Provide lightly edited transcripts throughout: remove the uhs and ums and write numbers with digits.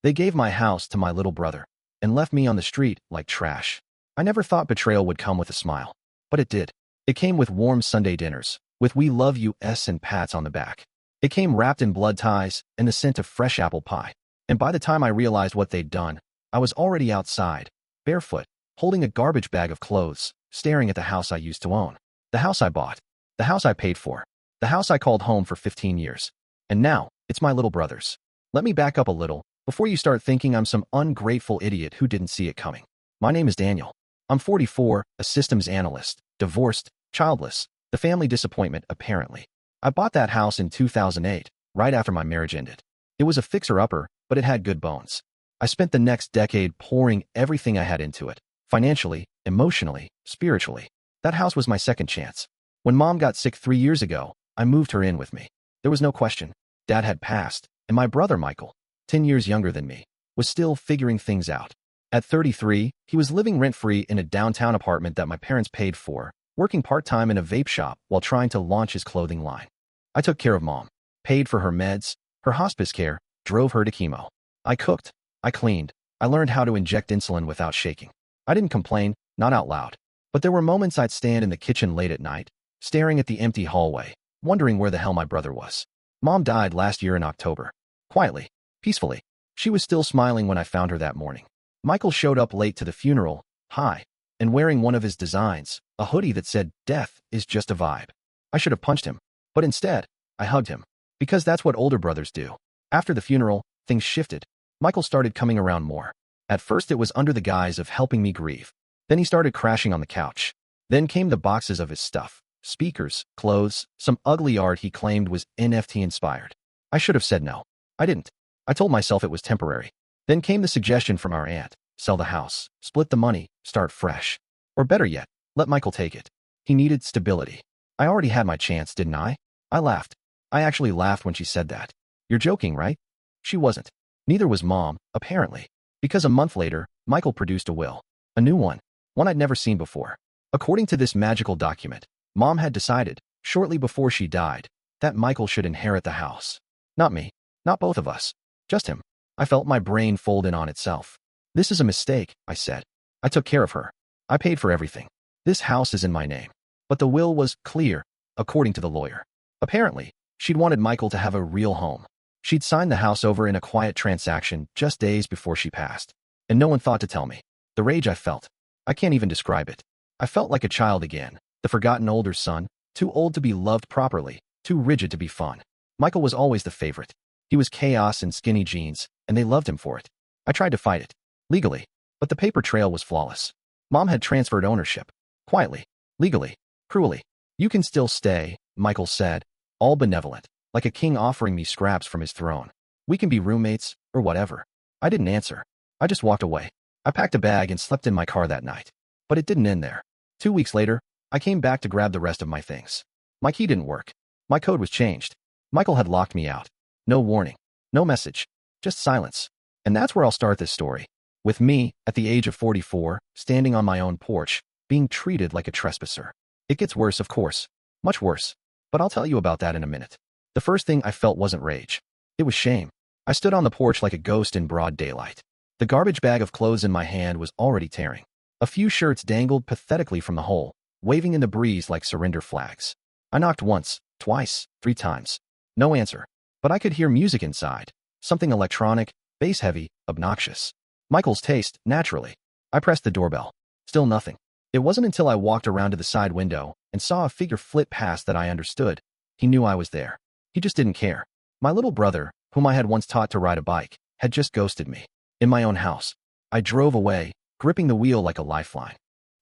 They gave my house to my little brother and left me on the street like trash. I never thought betrayal would come with a smile, but it did. It came with warm Sunday dinners, with "We love you" and pats on the back. It came wrapped in blood ties and the scent of fresh apple pie. And by the time I realized what they'd done, I was already outside, barefoot, holding a garbage bag of clothes, staring at the house I used to own. The house I bought. The house I paid for. The house I called home for 15 years. And now, it's my little brother's. Let me back up a little, before you start thinking I'm some ungrateful idiot who didn't see it coming. My name is Daniel. I'm 44, a systems analyst, divorced, childless, the family disappointment, apparently. I bought that house in 2008, right after my marriage ended. It was a fixer-upper, but it had good bones. I spent the next decade pouring everything I had into it, financially, emotionally, spiritually. That house was my second chance. When Mom got sick 3 years ago, I moved her in with me. There was no question. Dad had passed, and my brother Michael, 10 years younger than me, was still figuring things out. At 33, he was living rent-free in a downtown apartment that my parents paid for, working part-time in a vape shop while trying to launch his clothing line. I took care of Mom, paid for her meds, her hospice care, drove her to chemo. I cooked, I cleaned, I learned how to inject insulin without shaking. I didn't complain, not out loud. But there were moments I'd stand in the kitchen late at night, staring at the empty hallway, wondering where the hell my brother was. Mom died last year in October. Quietly, peacefully. She was still smiling when I found her that morning. Michael showed up late to the funeral, high, and wearing one of his designs, a hoodie that said, "Death is just a vibe." I should have punched him, but instead, I hugged him. Because that's what older brothers do. After the funeral, things shifted. Michael started coming around more. At first it was under the guise of helping me grieve. Then he started crashing on the couch. Then came the boxes of his stuff. Speakers, clothes, some ugly art he claimed was NFT-inspired. I should have said no. I didn't. I told myself it was temporary. Then came the suggestion from our aunt: sell the house, split the money, start fresh. Or better yet, let Michael take it. He needed stability. I already had my chance, didn't I? I laughed. I actually laughed when she said that. You're joking, right? She wasn't. Neither was Mom, apparently. Because a month later, Michael produced a will. A new one. One I'd never seen before. According to this magical document, Mom had decided, shortly before she died, that Michael should inherit the house. Not me. Not both of us. Just him. I felt my brain fold in on itself. This is a mistake, I said. I took care of her. I paid for everything. This house is in my name. But the will was clear, according to the lawyer. Apparently, she'd wanted Michael to have a real home. She'd signed the house over in a quiet transaction just days before she passed. And no one thought to tell me. The rage I felt. I can't even describe it. I felt like a child again, the forgotten older son, too old to be loved properly, too rigid to be fun. Michael was always the favorite. He was chaos in skinny jeans, and they loved him for it. I tried to fight it, legally, but the paper trail was flawless. Mom had transferred ownership. Quietly, legally, cruelly. You can still stay, Michael said, all benevolent, like a king offering me scraps from his throne. We can be roommates, or whatever. I didn't answer. I just walked away. I packed a bag and slept in my car that night. But it didn't end there. 2 weeks later, I came back to grab the rest of my things. My key didn't work. My code was changed. Michael had locked me out. No warning. No message. Just silence. And that's where I'll start this story. With me, at the age of 44, standing on my own porch, being treated like a trespasser. It gets worse, of course. Much worse. But I'll tell you about that in a minute. The first thing I felt wasn't rage. It was shame. I stood on the porch like a ghost in broad daylight. The garbage bag of clothes in my hand was already tearing. A few shirts dangled pathetically from the hole, waving in the breeze like surrender flags. I knocked once, twice, 3 times. No answer. But I could hear music inside. Something electronic, bass-heavy, obnoxious. Michael's taste, naturally. I pressed the doorbell. Still nothing. It wasn't until I walked around to the side window and saw a figure flit past that I understood. He knew I was there. He just didn't care. My little brother, whom I had once taught to ride a bike, had just ghosted me. In my own house. I drove away, gripping the wheel like a lifeline.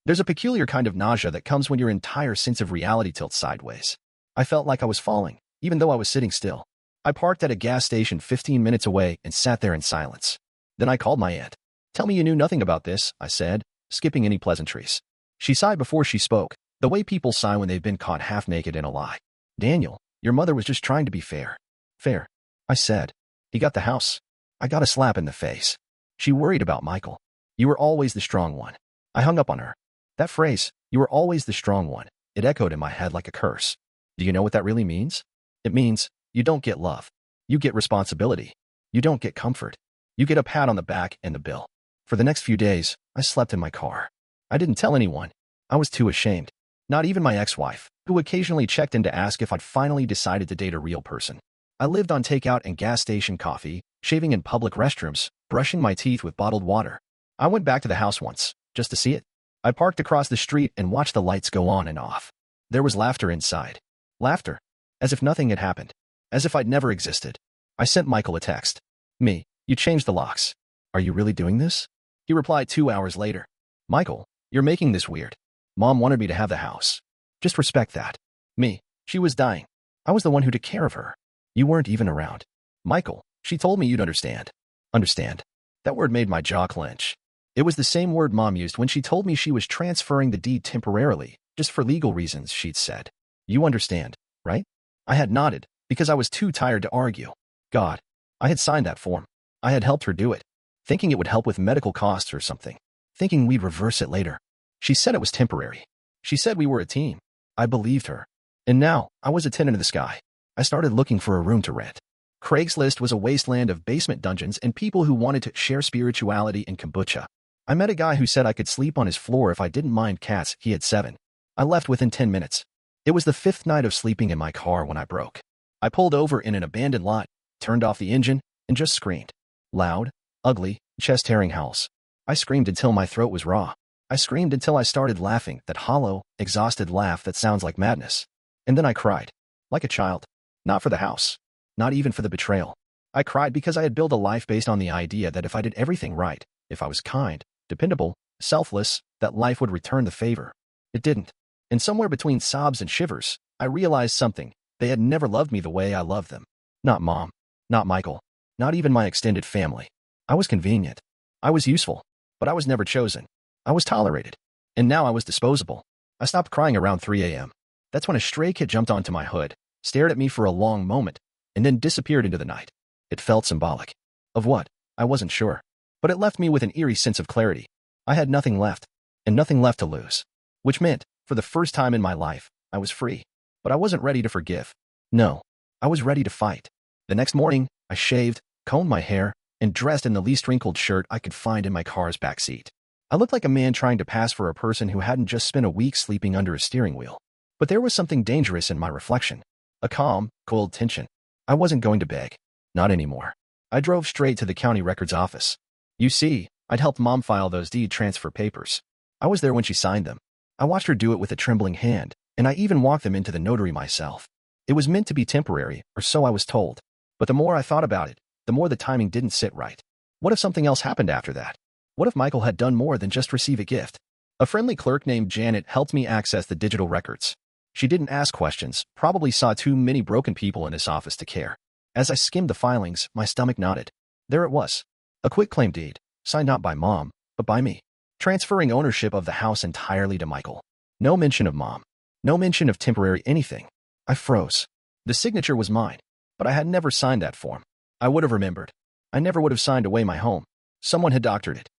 There's a peculiar kind of nausea that comes when your entire sense of reality tilts sideways. I felt like I was falling, even though I was sitting still. I parked at a gas station 15 minutes away and sat there in silence. Then I called my aunt. "Tell me you knew nothing about this," I said, skipping any pleasantries. She sighed before she spoke, the way people sigh when they've been caught half-naked in a lie. "Daniel, your mother was just trying to be fair." "Fair," I said. "He got the house." I got a slap in the face. She worried about Michael. "You were always the strong one." I hung up on her. That phrase, "you were always the strong one," it echoed in my head like a curse. Do you know what that really means? It means, you don't get love. You get responsibility. You don't get comfort. You get a pat on the back and the bill. For the next few days, I slept in my car. I didn't tell anyone. I was too ashamed. Not even my ex-wife, who occasionally checked in to ask if I'd finally decided to date a real person. I lived on takeout and gas station coffee, shaving in public restrooms, brushing my teeth with bottled water. I went back to the house once, just to see it. I parked across the street and watched the lights go on and off. There was laughter inside. Laughter. As if nothing had happened. As if I'd never existed. I sent Michael a text. Me, you changed the locks. Are you really doing this? He replied 2 hours later. Michael, you're making this weird. Mom wanted me to have the house. Just respect that. Me, she was dying. I was the one who took care of her. You weren't even around. Michael, she told me you'd understand. Understand. That word made my jaw clench. It was the same word Mom used when she told me she was transferring the deed temporarily, just for legal reasons, she'd said. You understand, right? I had nodded, because I was too tired to argue. God, I had signed that form. I had helped her do it, thinking it would help with medical costs or something, thinking we'd reverse it later. She said it was temporary. She said we were a team. I believed her. And now, I was a tenant of the sky. I started looking for a room to rent. Craigslist was a wasteland of basement dungeons and people who wanted to share spirituality and kombucha. I met a guy who said I could sleep on his floor if I didn't mind cats. He had 7. I left within 10 minutes. It was the 5th night of sleeping in my car when I broke. I pulled over in an abandoned lot, turned off the engine, and just screamed. Loud, ugly, chest-tearing howls. I screamed until my throat was raw. I screamed until I started laughing, that hollow, exhausted laugh that sounds like madness. And then I cried. Like a child. Not for the house. Not even for the betrayal. I cried because I had built a life based on the idea that if I did everything right, if I was kind, dependable, selfless, that life would return the favor. It didn't. And somewhere between sobs and shivers, I realized something. They had never loved me the way I loved them. Not Mom. Not Michael. Not even my extended family. I was convenient. I was useful. But I was never chosen. I was tolerated. And now I was disposable. I stopped crying around 3 a.m. That's when a stray kid jumped onto my hood, stared at me for a long moment, and then disappeared into the night. It felt symbolic. Of what? I wasn't sure. But it left me with an eerie sense of clarity. I had nothing left, and nothing left to lose. Which meant, for the first time in my life, I was free. But I wasn't ready to forgive. No, I was ready to fight. The next morning, I shaved, combed my hair, and dressed in the least wrinkled shirt I could find in my car's backseat. I looked like a man trying to pass for a person who hadn't just spent a week sleeping under a steering wheel. But there was something dangerous in my reflection. A calm, cold tension. I wasn't going to beg. Not anymore. I drove straight to the county records office. You see, I'd helped Mom file those deed transfer papers. I was there when she signed them. I watched her do it with a trembling hand, and I even walked them into the notary myself. It was meant to be temporary, or so I was told. But the more I thought about it, the more the timing didn't sit right. What if something else happened after that? What if Michael had done more than just receive a gift? A friendly clerk named Janet helped me access the digital records. She didn't ask questions, probably saw too many broken people in this office to care. As I skimmed the filings, my stomach knotted. There it was. A quitclaim deed, signed not by Mom, but by me. Transferring ownership of the house entirely to Michael. No mention of Mom. No mention of temporary anything. I froze. The signature was mine, but I had never signed that form. I would have remembered. I never would have signed away my home. Someone had doctored it.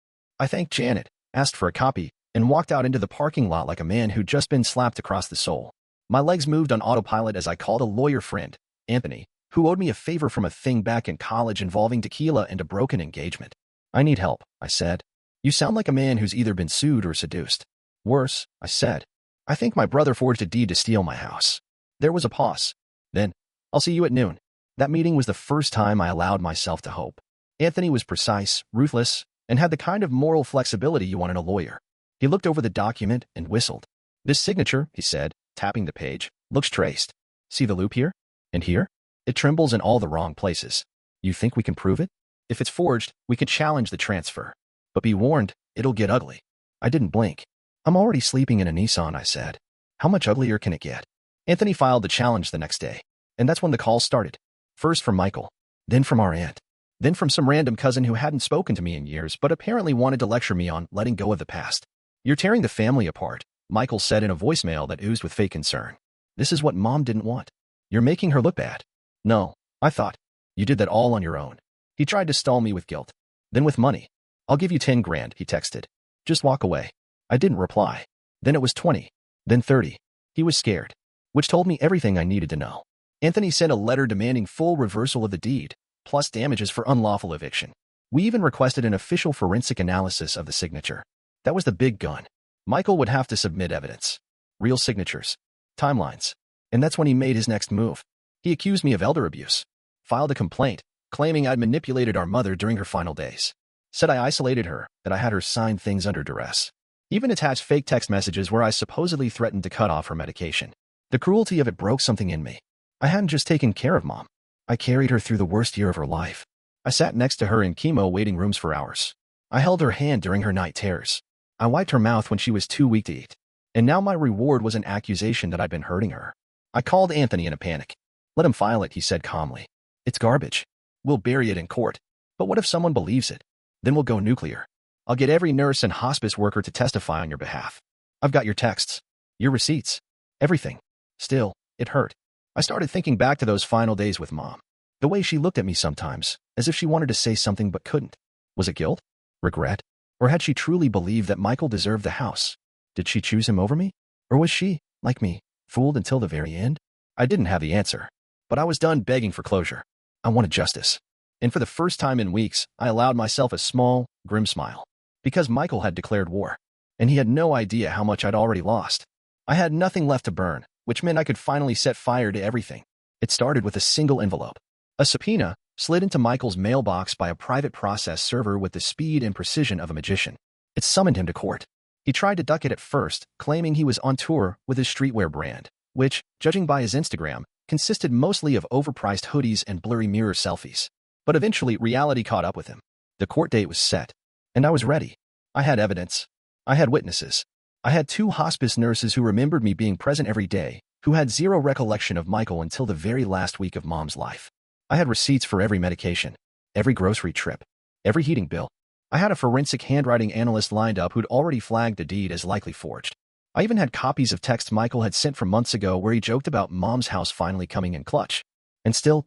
I thanked Janet, asked for a copy, and walked out into the parking lot like a man who'd just been slapped across the soul. My legs moved on autopilot as I called a lawyer friend, Anthony, who owed me a favor from a thing back in college involving tequila and a broken engagement. I need help, I said. You sound like a man who's either been sued or seduced. Worse, I said. I think my brother forged a deed to steal my house. There was a pause. Then, I'll see you at noon. That meeting was the first time I allowed myself to hope. Anthony was precise, ruthless, and had the kind of moral flexibility you want in a lawyer. He looked over the document and whistled. This signature, he said, tapping the page, looks traced. See the loop here? And here? It trembles in all the wrong places. You think we can prove it? If it's forged, we could challenge the transfer. But be warned, it'll get ugly. I didn't blink. I'm already sleeping in a Nissan, I said. How much uglier can it get? Anthony filed the challenge the next day. And that's when the calls started. First from Michael. Then from our aunt. Then from some random cousin who hadn't spoken to me in years but apparently wanted to lecture me on letting go of the past. You're tearing the family apart, Michael said in a voicemail that oozed with fake concern. This is what Mom didn't want. You're making her look bad. No, I thought. You did that all on your own. He tried to stall me with guilt. Then with money. I'll give you 10 grand, he texted. Just walk away. I didn't reply. Then it was 20. Then 30. He was scared. Which told me everything I needed to know. Anthony sent a letter demanding full reversal of the deed, plus damages for unlawful eviction. We even requested an official forensic analysis of the signature. That was the big gun. Michael would have to submit evidence. Real signatures. Timelines. And that's when he made his next move. He accused me of elder abuse. Filed a complaint, claiming I'd manipulated our mother during her final days. Said I isolated her, that I had her sign things under duress. Even attached fake text messages where I supposedly threatened to cut off her medication. The cruelty of it broke something in me. I hadn't just taken care of Mom. I carried her through the worst year of her life. I sat next to her in chemo waiting rooms for hours. I held her hand during her night terrors. I wiped her mouth when she was too weak to eat. And now my reward was an accusation that I'd been hurting her. I called Anthony in a panic. Let him file it, he said calmly. It's garbage. We'll bury it in court. But what if someone believes it? Then we'll go nuclear. I'll get every nurse and hospice worker to testify on your behalf. I've got your texts, your receipts, everything. Still, it hurt. I started thinking back to those final days with Mom. The way she looked at me sometimes, as if she wanted to say something but couldn't. Was it guilt? Regret? Or had she truly believed that Michael deserved the house? Did she choose him over me? Or was she, like me, fooled until the very end? I didn't have the answer. But I was done begging for closure. I wanted justice. And for the first time in weeks, I allowed myself a small, grim smile. Because Michael had declared war. And he had no idea how much I'd already lost. I had nothing left to burn, which meant I could finally set fire to everything. It started with a single envelope. A subpoena slid into Michael's mailbox by a private process server with the speed and precision of a magician. It summoned him to court. He tried to duck it at first, claiming he was on tour with his streetwear brand, which, judging by his Instagram, consisted mostly of overpriced hoodies and blurry mirror selfies. But eventually, reality caught up with him. The court date was set, and I was ready. I had evidence. I had witnesses. I had 2 hospice nurses who remembered me being present every day, who had zero recollection of Michael until the very last week of Mom's life. I had receipts for every medication, every grocery trip, every heating bill. I had a forensic handwriting analyst lined up who'd already flagged the deed as likely forged. I even had copies of texts Michael had sent from months ago where he joked about Mom's house finally coming in clutch. And still,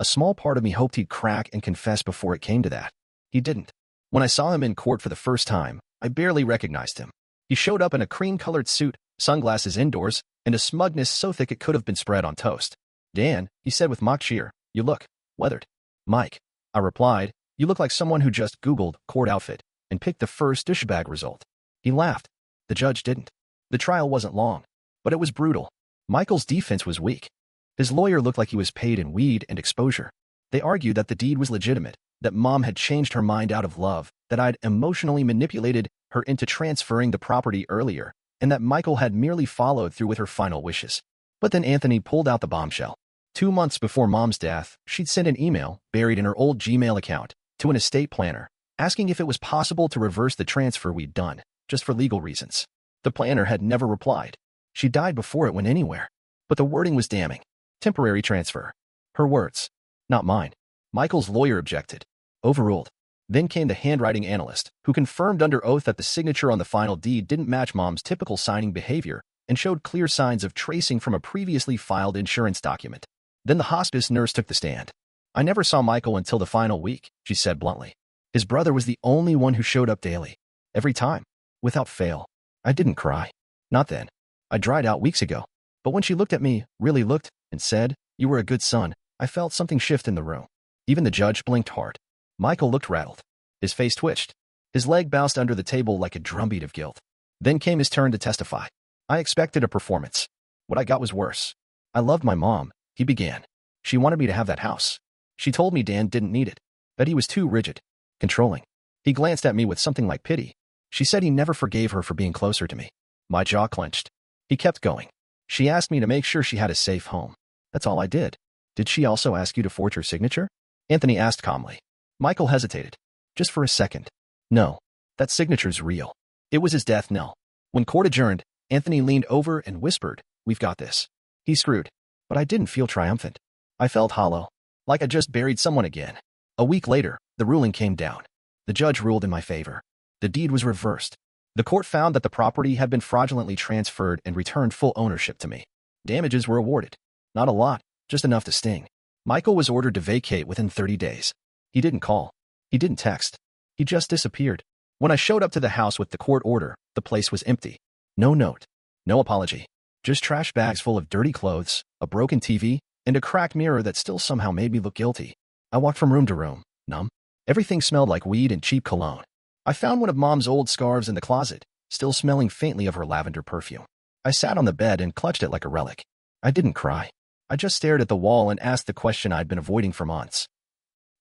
a small part of me hoped he'd crack and confess before it came to that. He didn't. When I saw him in court for the first time, I barely recognized him. He showed up in a cream-colored suit, sunglasses indoors, and a smugness so thick it could have been spread on toast. Dan, he said with mock cheer, you look weathered. Mike, I replied, you look like someone who just Googled court outfit and picked the first douchebag result. He laughed. The judge didn't. The trial wasn't long, but it was brutal. Michael's defense was weak. His lawyer looked like he was paid in weed and exposure. They argued that the deed was legitimate, that Mom had changed her mind out of love, that I'd emotionally manipulated her into transferring the property earlier, and that Michael had merely followed through with her final wishes. But then Anthony pulled out the bombshell. 2 months before Mom's death, she'd sent an email, buried in her old Gmail account, to an estate planner, asking if it was possible to reverse the transfer we'd done, just for legal reasons. The planner had never replied. She died before it went anywhere. But the wording was damning. Temporary transfer. Her words, not mine. Michael's lawyer objected. Overruled. Then came the handwriting analyst, who confirmed under oath that the signature on the final deed didn't match Mom's typical signing behavior and showed clear signs of tracing from a previously filed insurance document. Then the hospice nurse took the stand. I never saw Michael until the final week, she said bluntly. His brother was the only one who showed up daily. Every time. Without fail. I didn't cry. Not then. I dried out weeks ago. But when she looked at me, really looked, and said, you were a good son, I felt something shift in the room. Even the judge blinked hard. Michael looked rattled. His face twitched. His leg bounced under the table like a drumbeat of guilt. Then came his turn to testify. I expected a performance. What I got was worse. I loved my mom, he began. She wanted me to have that house. She told me Dan didn't need it, that he was too rigid, controlling. He glanced at me with something like pity. She said he never forgave her for being closer to me. My jaw clenched. He kept going. She asked me to make sure she had a safe home. That's all I did. Did she also ask you to forge her signature? Anthony asked calmly. Michael hesitated. Just for a second. No. That signature's real. It was his death knell. When court adjourned, Anthony leaned over and whispered, we've got this. He screwed. But I didn't feel triumphant. I felt hollow. Like I just buried someone again. A week later, the ruling came down. The judge ruled in my favor. The deed was reversed. The court found that the property had been fraudulently transferred and returned full ownership to me. Damages were awarded. Not a lot, just enough to sting. Michael was ordered to vacate within 30 days. He didn't call. He didn't text. He just disappeared. When I showed up to the house with the court order, the place was empty. No note. No apology. Just trash bags full of dirty clothes, a broken TV, and a cracked mirror that still somehow made me look guilty. I walked from room to room, numb. Everything smelled like weed and cheap cologne. I found one of Mom's old scarves in the closet, still smelling faintly of her lavender perfume. I sat on the bed and clutched it like a relic. I didn't cry. I just stared at the wall and asked the question I'd been avoiding for months.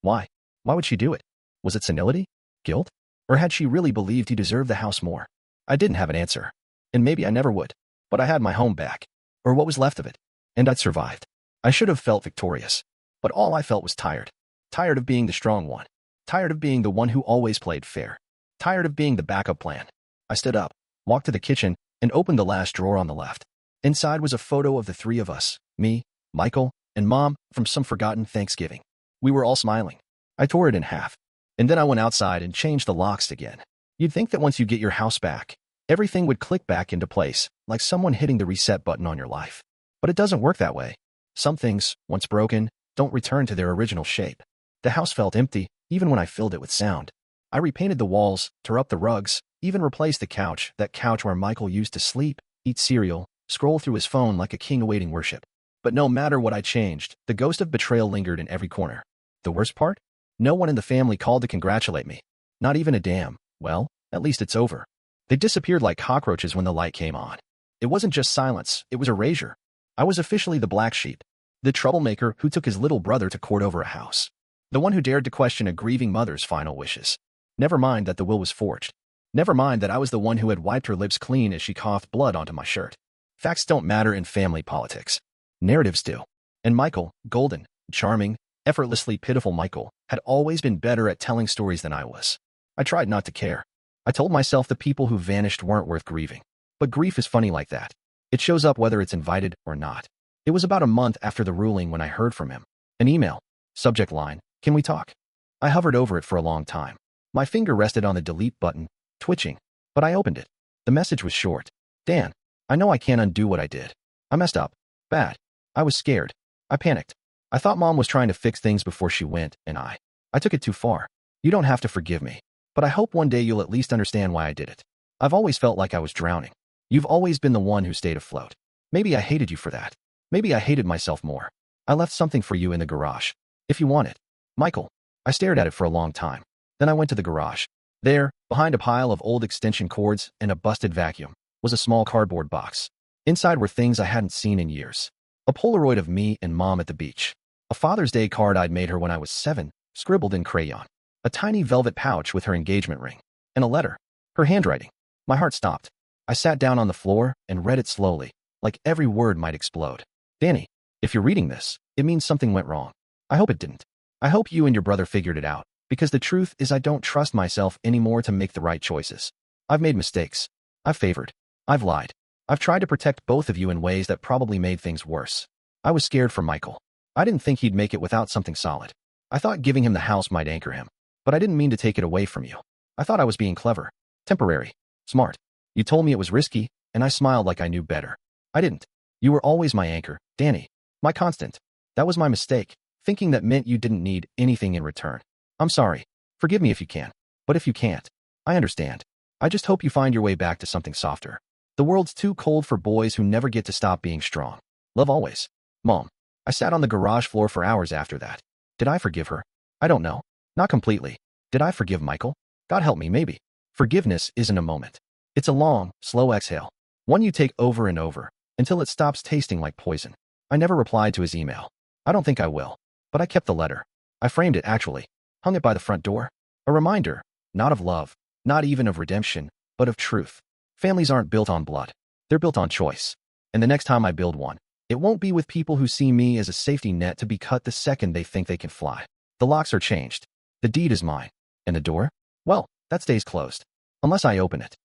Why? Why would she do it? Was it senility? Guilt? Or had she really believed he deserved the house more? I didn't have an answer. And maybe I never would. But I had my home back. Or what was left of it. And I'd survived. I should have felt victorious. But all I felt was tired. Tired of being the strong one. Tired of being the one who always played fair. Tired of being the backup plan. I stood up, walked to the kitchen, and opened the last drawer on the left. Inside was a photo of the three of us, me, Michael, and Mom, from some forgotten Thanksgiving. We were all smiling. I tore it in half. And then I went outside and changed the locks again. You'd think that once you get your house back, everything would click back into place, like someone hitting the reset button on your life. But it doesn't work that way. Some things, once broken, don't return to their original shape. The house felt empty, even when I filled it with sound. I repainted the walls, tore up the rugs, even replaced the couch, that couch where Michael used to sleep, eat cereal, scroll through his phone like a king awaiting worship. But no matter what I changed, the ghost of betrayal lingered in every corner. The worst part? No one in the family called to congratulate me. Not even a damn, well, at least it's over. They disappeared like cockroaches when the light came on. It wasn't just silence, it was erasure. I was officially the black sheep. The troublemaker who took his little brother to court over a house. The one who dared to question a grieving mother's final wishes. Never mind that the will was forged. Never mind that I was the one who had wiped her lips clean as she coughed blood onto my shirt. Facts don't matter in family politics. Narratives do. And Michael, golden, charming, effortlessly pitiful Michael, had always been better at telling stories than I was. I tried not to care. I told myself the people who vanished weren't worth grieving. But grief is funny like that. It shows up whether it's invited or not. It was about a month after the ruling when I heard from him. An email. Subject line, "Can we talk?" I hovered over it for a long time. My finger rested on the delete button, twitching, but I opened it. The message was short. Dan, I know I can't undo what I did. I messed up. Bad. I was scared. I panicked. I thought Mom was trying to fix things before she went, and I took it too far. You don't have to forgive me, but I hope one day you'll at least understand why I did it. I've always felt like I was drowning. You've always been the one who stayed afloat. Maybe I hated you for that. Maybe I hated myself more. I left something for you in the garage. If you want it. Michael. I stared at it for a long time. Then I went to the garage. There, behind a pile of old extension cords and a busted vacuum, was a small cardboard box. Inside were things I hadn't seen in years. A Polaroid of me and Mom at the beach. A Father's Day card I'd made her when I was 7, scribbled in crayon. A tiny velvet pouch with her engagement ring. And a letter. Her handwriting. My heart stopped. I sat down on the floor and read it slowly, like every word might explode. Danny, if you're reading this, it means something went wrong. I hope it didn't. I hope you and your brother figured it out, because the truth is I don't trust myself anymore to make the right choices. I've made mistakes. I've favored. I've lied. I've tried to protect both of you in ways that probably made things worse. I was scared for Michael. I didn't think he'd make it without something solid. I thought giving him the house might anchor him. But I didn't mean to take it away from you. I thought I was being clever, temporary, smart. You told me it was risky, and I smiled like I knew better. I didn't. You were always my anchor, Danny. My constant. That was my mistake, thinking that meant you didn't need anything in return. I'm sorry. Forgive me if you can. But if you can't, I understand. I just hope you find your way back to something softer. The world's too cold for boys who never get to stop being strong. Love always. Mom. I sat on the garage floor for hours after that. Did I forgive her? I don't know. Not completely. Did I forgive Michael? God help me, maybe. Forgiveness isn't a moment. It's a long, slow exhale. One you take over and over, until it stops tasting like poison. I never replied to his email. I don't think I will. But I kept the letter. I framed it, actually. Hung it by the front door. A reminder, not of love, not even of redemption, but of truth. Families aren't built on blood. They're built on choice. And the next time I build one, it won't be with people who see me as a safety net to be cut the second they think they can fly. The locks are changed. The deed is mine. And the door? Well, that stays closed. Unless I open it.